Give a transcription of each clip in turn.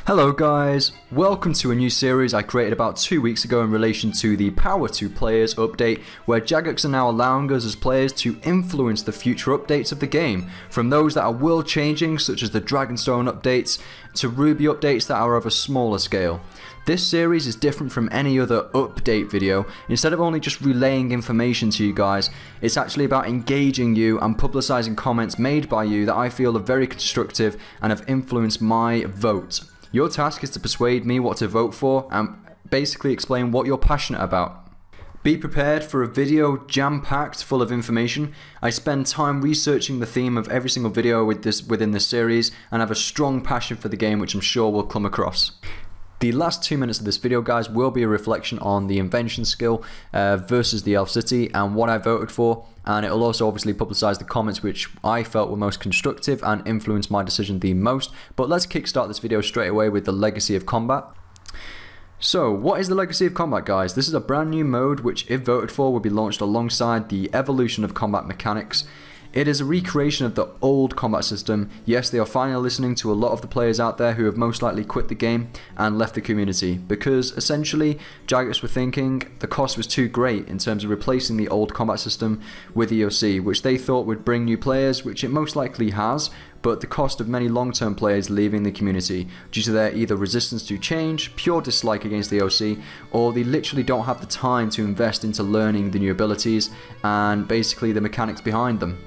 Hello guys, welcome to a new series I created about 2 weeks ago in relation to the Power to Players update, where Jagex are now allowing us as players to influence the future updates of the game, from those that are world changing such as the Dragonstone updates, to Ruby updates that are of a smaller scale. This series is different from any other update video. Instead of only just relaying information to you guys, it's actually about engaging you and publicising comments made by you that I feel are very constructive and have influenced my vote. Your task is to persuade me what to vote for and basically explain what you're passionate about. Be prepared for a video jam-packed full of information. I spend time researching the theme of every single video within this series and have a strong passion for the game, which I'm sure will come across. The last 2 minutes of this video, guys, will be a reflection on the invention skill versus the Elf City and what I voted for, and it will also obviously publicise the comments which I felt were most constructive and influenced my decision the most. But let's kickstart this video straight away with the Legacy of Combat. So, what is the Legacy of Combat, guys? This is a brand new mode which, if voted for, will be launched alongside the evolution of combat mechanics. It is a recreation of the old combat system. Yes, they are finally listening to a lot of the players out there who have most likely quit the game and left the community, because essentially Jagex were thinking the cost was too great in terms of replacing the old combat system with EoC, which they thought would bring new players, which it most likely has, but the cost of many long-term players leaving the community due to their either resistance to change, pure dislike against the EoC, or they literally don't have the time to invest into learning the new abilities and basically the mechanics behind them.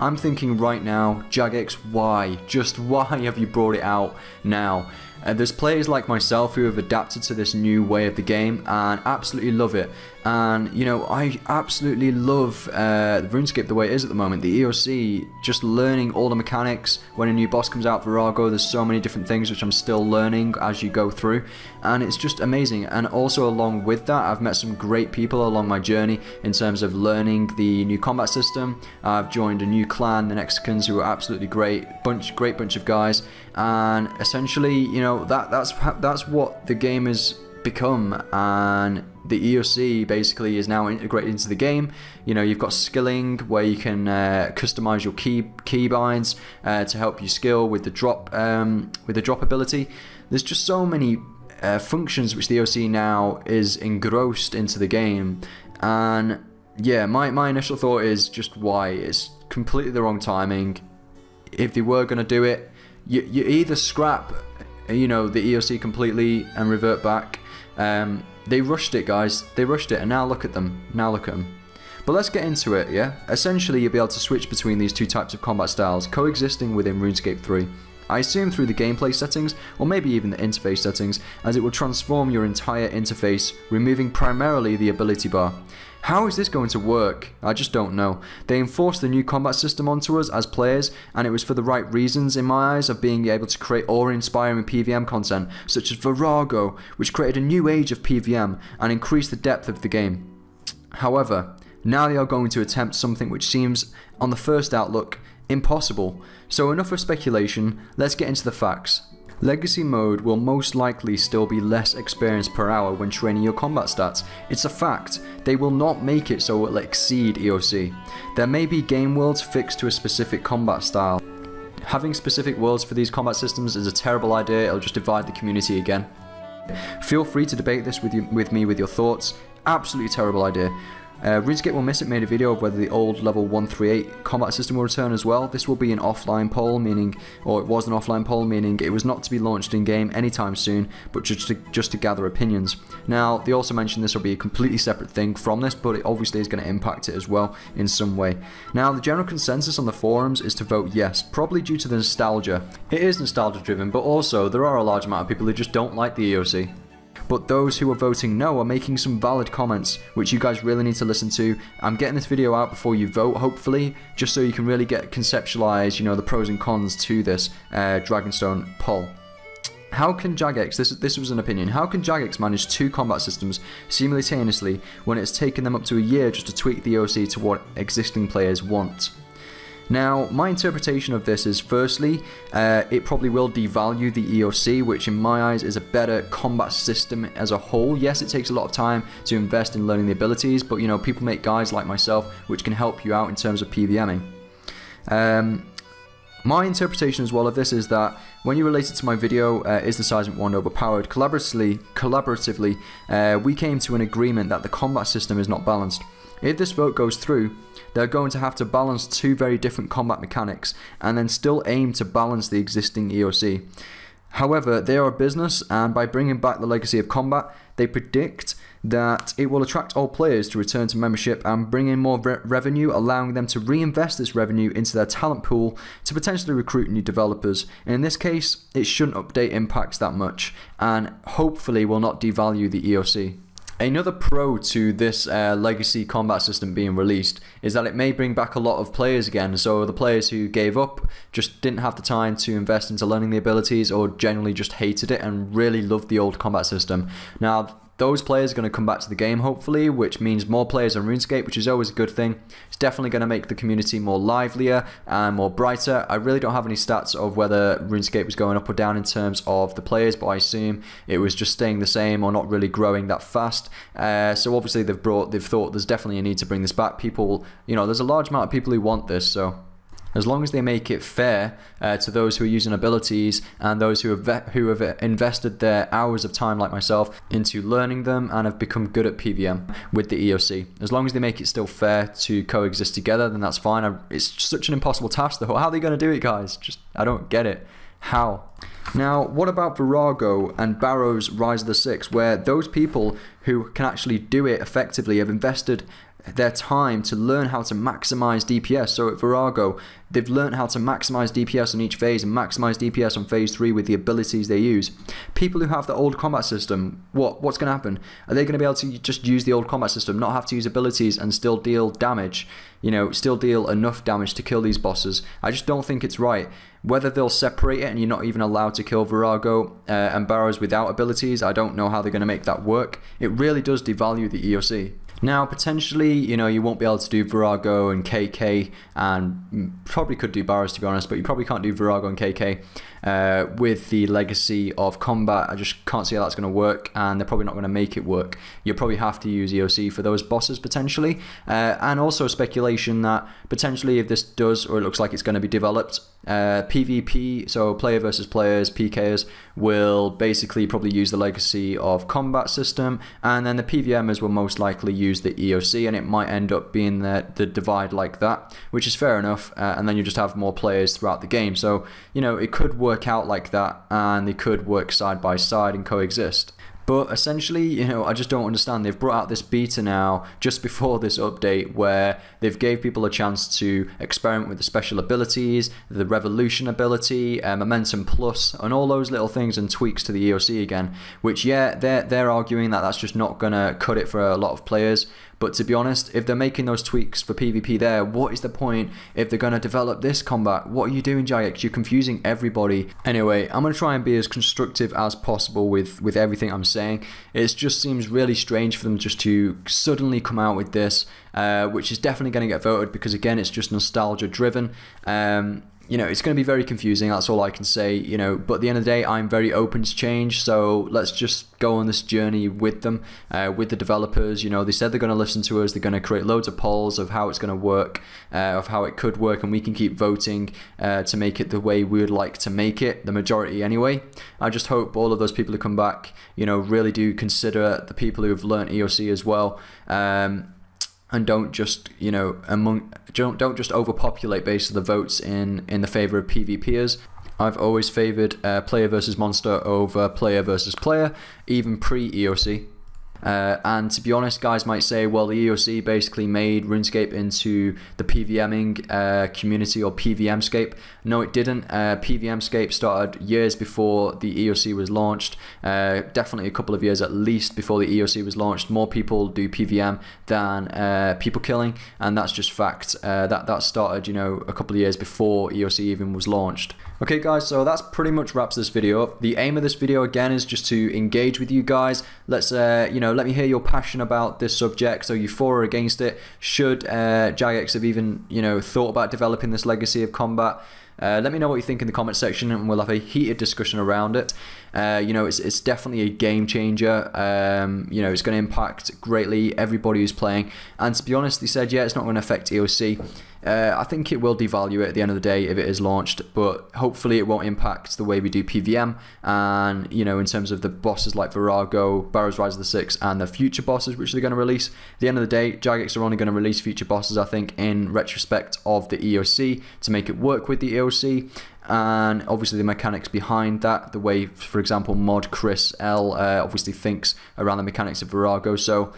I'm thinking right now, Jagex, why? Just why have you brought it out now? There's players like myself who have adapted to this new way of the game and absolutely love it. And, you know, I absolutely love RuneScape the way it is at the moment. The EoC, just learning all the mechanics. When a new boss comes out, Virago, there's so many different things which I'm still learning as you go through. And it's just amazing. And also along with that, I've met some great people along my journey in terms of learning the new combat system. I've joined a new clan, the Mexicans, who are absolutely great. Great bunch of guys. And essentially, you know, that's what the game has become, and the EoC basically is now integrated into the game. You know, you've got skilling where you can customize your keybinds to help you skill with the drop ability. There's just so many functions which the EoC now is engrossed into the game, and yeah, my initial thought is just why. It's completely the wrong timing. If they were going to do it, you either scrap, you know, the EoC completely and revert back. They rushed it, guys. They rushed it, and now look at them. Now look at them. But let's get into it, yeah? Essentially, you'll be able to switch between these two types of combat styles, coexisting within RuneScape 3. I assume through the gameplay settings, or maybe even the interface settings, as it will transform your entire interface, removing primarily the ability bar. How is this going to work? I just don't know. They enforced the new combat system onto us as players, and it was for the right reasons in my eyes, of being able to create awe-inspiring PvM content, such as Virago, which created a new age of PvM and increased the depth of the game. However, now they are going to attempt something which seems, on the first outlook, impossible. So enough of speculation, let's get into the facts. Legacy mode will most likely still be less experience per hour when training your combat stats. It's a fact. They will not make it so it will exceed EoC. There may be game worlds fixed to a specific combat style. Having specific worlds for these combat systems is a terrible idea. It'll just divide the community again. Feel free to debate this with me with your thoughts. Absolutely terrible idea. RuneScape Will Miss It made a video of whether the old level 138 combat system will return as well. This will be an offline poll, meaning, or it was an offline poll, meaning it was not to be launched in game anytime soon, but just to gather opinions. Now, they also mentioned this will be a completely separate thing from this, but it obviously is going to impact it as well in some way. Now, the general consensus on the forums is to vote yes, probably due to the nostalgia. It is nostalgia driven, but also there are a large amount of people who just don't like the EoC. But those who are voting no are making some valid comments, which you guys really need to listen to. I'm getting this video out before you vote, hopefully, just so you can really conceptualize, you know, the pros and cons to this Dragonstone poll. How can Jagex, this was an opinion, how can Jagex manage two combat systems simultaneously when it's taken them up to a year just to tweak the EoC to what existing players want? Now, my interpretation of this is, firstly, it probably will devalue the EoC, which in my eyes is a better combat system as a whole. Yes, it takes a lot of time to invest in learning the abilities, but you know, people make guides like myself which can help you out in terms of PvMing. My interpretation as well of this is that when you relate it to my video, is the seismic wand overpowered? Collaboratively, we came to an agreement that the combat system is not balanced. If this vote goes through, they're going to have to balance two very different combat mechanics and then still aim to balance the existing EoC. However, they are a business, and by bringing back the legacy of combat, they predict that it will attract all players to return to membership and bring in more revenue, allowing them to reinvest this revenue into their talent pool to potentially recruit new developers. And in this case, it shouldn't update impacts that much, and hopefully will not devalue the EoC. Another pro to this legacy combat system being released is that it may bring back a lot of players again. So the players who gave up, just didn't have the time to invest into learning the abilities, or generally just hated it and really loved the old combat system. Now, those players are going to come back to the game hopefully, which means more players on RuneScape, which is always a good thing. It's definitely going to make the community more livelier and more brighter. I really don't have any stats of whether RuneScape was going up or down in terms of the players, but I assume it was just staying the same or not really growing that fast. So obviously they've thought there's definitely a need to bring this back. People, you know, there's a large amount of people who want this, so as long as they make it fair to those who are using abilities and those who have invested their hours of time, like myself, into learning them and have become good at PvM with the EoC. As long as they make it still fair to coexist together, then that's fine. It's such an impossible task though. How are they going to do it, guys? I don't get it. How? Now, what about Virago and Barrow's Rise of the Six, where those people who can actually do it effectively have invested their time to learn how to maximize DPS. So at Virago, they've learned how to maximize DPS on each phase and maximize DPS on phase 3 with the abilities they use. People who have the old combat system, what's going to happen? Are they going to be able to just use the old combat system, not have to use abilities and still deal damage? You know, still deal enough damage to kill these bosses? I just don't think it's right. Whether they'll separate it and you're not even allowed to kill Virago and Barrows without abilities, I don't know how they're going to make that work. It really does devalue the EoC. Now, potentially, you know, you won't be able to do Virago and KK, and probably could do Barrows to be honest, but you probably can't do Virago and KK with the legacy of combat. I just can't see how that's going to work, and they're probably not going to make it work. You'll probably have to use EoC for those bosses potentially, and also speculation that potentially if this does, or it looks like it's going to be developed, PvP, so player versus players, PKers, will basically probably use the legacy of combat system, and then the PvMers will most likely use the EoC, and it might end up being the divide like that, which is fair enough, and then you just have more players throughout the game. So, you know, it could work out like that, and they could work side by side and coexist. But essentially, you know, I just don't understand. They've brought out this beta now just before this update where they've gave people a chance to experiment with the special abilities, the Revolution ability, Momentum Plus, and all those little things and tweaks to the EoC again, which, yeah, they're arguing that that's just not going to cut it for a lot of players. But to be honest, if they're making those tweaks for PvP there, what is the point if they're going to develop this combat? What are you doing, Jagex? You're confusing everybody. Anyway, I'm going to try and be as constructive as possible with everything I'm saying. It just seems really strange for them just to suddenly come out with this, which is definitely going to get voted because, again, it's just nostalgia driven. You know, it's going to be very confusing, that's all I can say, you know, but at the end of the day, I'm very open to change, so let's just go on this journey with them, with the developers. You know, they said they're going to listen to us, they're going to create loads of polls of how it's going to work, of how it could work, and we can keep voting to make it the way we would like to make it, the majority anyway. I just hope all of those people who come back, you know, really do consider the people who have learnt EoC as well, and don't just, you know, don't just overpopulate based on the votes in the favor of PvPers. I've always favored player versus monster over player versus player, even pre-EoC. And to be honest, guys might say, well, the EoC basically made RuneScape into the PvMing community, or PvMscape. No, it didn't. PvMscape started years before the EoC was launched, definitely a couple of years at least before the EoC was launched. More people do PvM than people killing, and that's just fact. That started, you know, a couple of years before EoC even was launched. Okay guys, so that's pretty much wraps this video up. The aim of this video again is just to engage with you guys. Let's you know, let me hear your passion about this subject. So you for or against it? Should Jagex have even, you know, thought about developing this legacy of combat? Let me know what you think in the comment section, and we'll have a heated discussion around it. You know, it's definitely a game changer. You know, it's going to impact greatly everybody who's playing. And to be honest, they said, yeah, it's not going to affect EoC. I think it will devalue it at the end of the day if it is launched, but hopefully it won't impact the way we do PVM, and you know, in terms of the bosses like Virago, Barrow's Rise of the Six, and the future bosses which they're going to release. At the end of the day, Jagex are only going to release future bosses, I think, in retrospect of the EoC, to make it work with the EoC, and obviously the mechanics behind that, the way, for example, Mod Chris L obviously thinks around the mechanics of Virago. So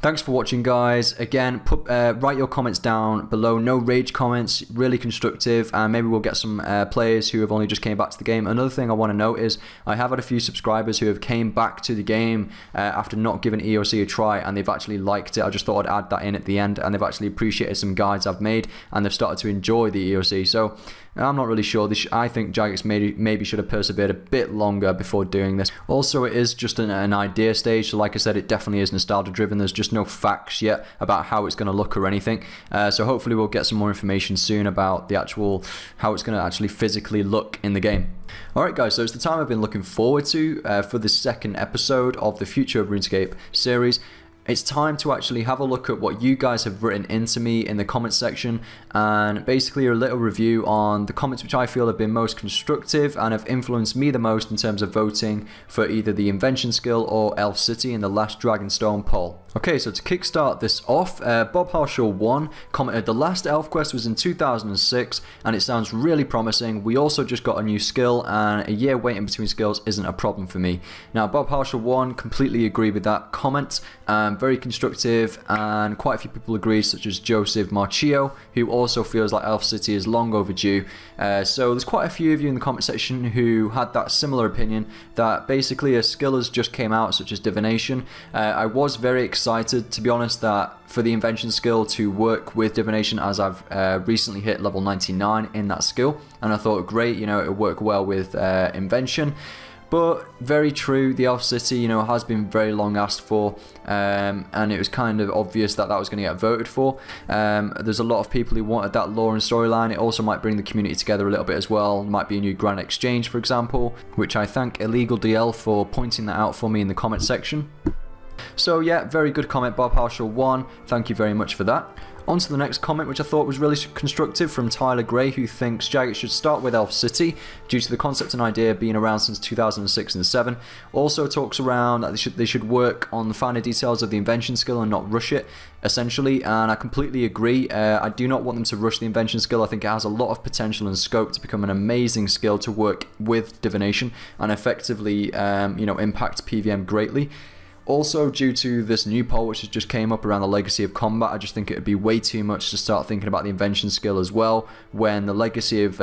thanks for watching, guys. Again, write your comments down below. No rage comments, really constructive, and maybe we'll get some players who have only just came back to the game. Another thing I want to note is I have had a few subscribers who have came back to the game after not giving EoC a try, and they've actually liked it. I just thought I'd add that in at the end, and they've actually appreciated some guides I've made, and they've started to enjoy the EoC. So I'm not really sure. I think Jagex maybe should have persevered a bit longer before doing this. Also, it is just an idea stage, so like I said, it definitely is nostalgia driven. There's just no facts yet about how it's going to look or anything. So hopefully we'll get some more information soon about the actual, how it's going to actually physically look in the game. Alright guys, so it's the time I've been looking forward to for the second episode of the Future of RuneScape series. It's time to actually have a look at what you guys have written into me in the comments section, and basically a little review on the comments which I feel have been most constructive and have influenced me the most in terms of voting for either the invention skill or Elf City in the last Dragonstone poll. Okay, so to kickstart this off, Bob Harshall 1 commented, the last elf quest was in 2006 and it sounds really promising. We also just got a new skill and a year waiting between skills isn't a problem for me. Now, Bob Harshall 1 completely agree with that comment. Very constructive, and quite a few people agree, such as Joseph Marchio, who also feels like Elf City is long overdue. So there's quite a few of you in the comment section who had that similar opinion, that basically a skill has just came out, such as divination. I was very excited, to be honest, that for the invention skill to work with divination, as I've recently hit level 99 in that skill, and I thought, great, you know, it'll work well with invention. But very true, the Elf City, you know, has been very long asked for, and it was kind of obvious that that was going to get voted for. There's a lot of people who wanted that lore and storyline. It also might bring the community together a little bit as well. Might be a new Grand Exchange, for example, which I thank Illegal DL for pointing that out for me in the comment section. So yeah, very good comment, Bob Harshall 1. Thank you very much for that. On to the next comment, which I thought was really constructive, from Tyler Gray, who thinks Jagex should start with Elf City due to the concept and idea being around since 2006 and 7. Also talks around that they should work on the finer details of the invention skill and not rush it, essentially, and I completely agree. I do not want them to rush the invention skill. I think it has a lot of potential and scope to become an amazing skill to work with divination and effectively, you know, impact PVM greatly. Also, due to this new poll which has just came up around the legacy of combat, I just think it would be way too much to start thinking about the invention skill as well, when the legacy of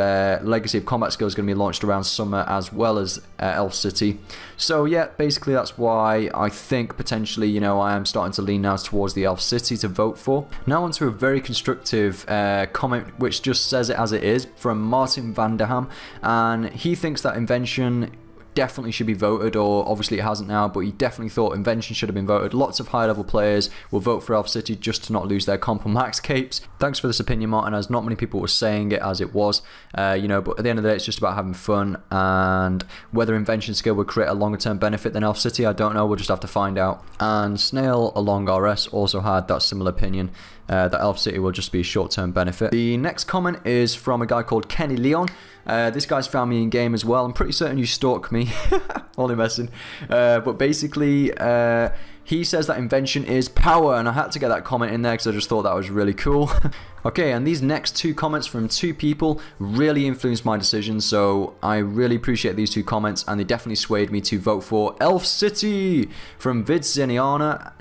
combat skill is going to be launched around summer as well as Elf City. So yeah, basically that's why I think potentially, you know, I am starting to lean now towards the Elf City to vote for. Now onto a very constructive comment which just says it as it is, from Martin Vanderham, and he thinks that invention definitely should be voted, or obviously it hasn't now, but he definitely thought invention should have been voted. Lots of high level players will vote for Elf City just to not lose their comp on max capes. Thanks for this opinion, Martin, as not many people were saying it as it was, you know, but at the end of the day it's just about having fun, and whether invention skill would create a longer term benefit than Elf City, I don't know, we'll just have to find out. And Snail Along RS also had that similar opinion, that Elf City will just be a short-term benefit. The next comment is from a guy called Kenny Leon. This guy's found me in game as well. I'm pretty certain you stalk me. Only messing. But basically, he says that invention is power, and I had to get that comment in there because I just thought that was really cool. Okay, and these next two comments from two people really influenced my decision, so I really appreciate these two comments, and they definitely swayed me to vote for Elf City. From Vid Zenonia.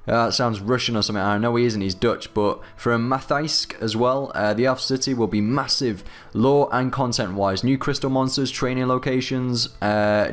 That sounds Russian or something. I know he isn't, he's Dutch, but from Mathaisk as well, the Elf City will be massive, lore and content wise. New crystal monsters, training locations,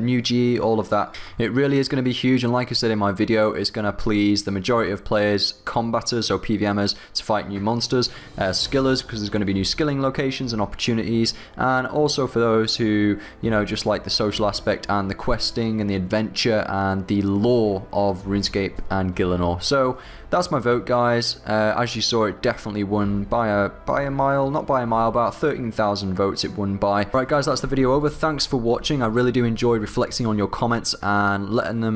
new GE, all of that. It really is going to be huge, and like I said in my video, it's going to please the majority of players, combaters, so PVMers, to fight new monsters, skillers, because there's going to be new skilling locations and opportunities, and also for those who, you know, just like the social aspect and the questing and the adventure and the lore of RuneScape and Gillinor. So that's my vote, guys. As you saw, it definitely won by a mile, not by a mile, about 13,000 votes it won by. Right, guys, that's the video over. Thanks for watching. I really do enjoy reflecting on your comments and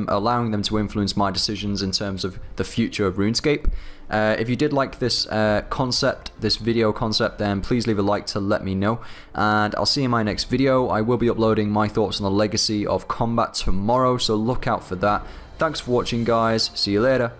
allowing them to influence my decisions in terms of the future of RuneScape. If you did like this this video concept, then please leave a like to let me know, and I'll see you in my next video. I will be uploading my thoughts on the legacy of combat tomorrow, so look out for that. Thanks for watching, guys. See you later.